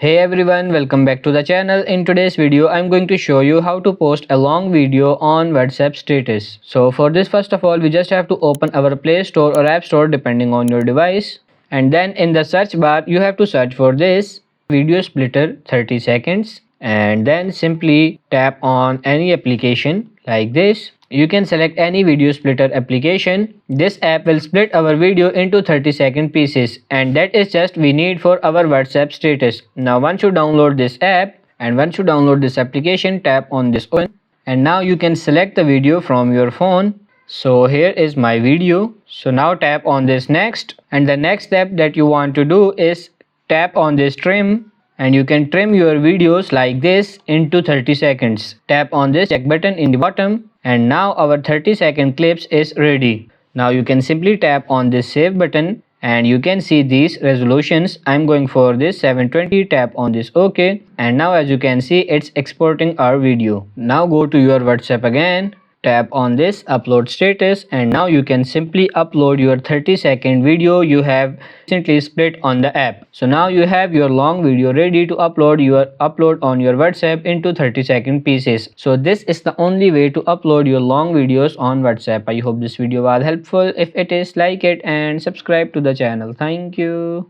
Hey everyone, welcome back to the channel. In today's video, I'm going to show you how to post a long video on WhatsApp status. So for this, first of all, we just have to open our Play Store or App Store depending on your device. And then in the search bar, you have to search for this video splitter 30 seconds. And then simply tap on any application like this. You can select any video splitter application. This app will split our video into 30-second pieces, and that is just we need for our WhatsApp status. Now once you download this app and once you download this application, tap on this open, and now you can select the video from your phone. So here is my video. So now tap on this next, and the next step that you want to do is tap on this trim, and you can trim your videos like this into 30 seconds. Tap on this check button in the bottom, and now our 30-second clips is ready. Now you can simply tap on this save button, and you can see these resolutions. I'm going for this 720. Tap on this OK, and now as you can see, it's exporting our video. Now go to your WhatsApp again, tap on this upload status, and now you can simply upload your 30-second video you have recently split on the app. So now you have your long video ready to upload on your WhatsApp into 30-second pieces. So this is the only way to upload your long videos on WhatsApp. I hope this video was helpful. If it is, like it and subscribe to the channel. Thank you.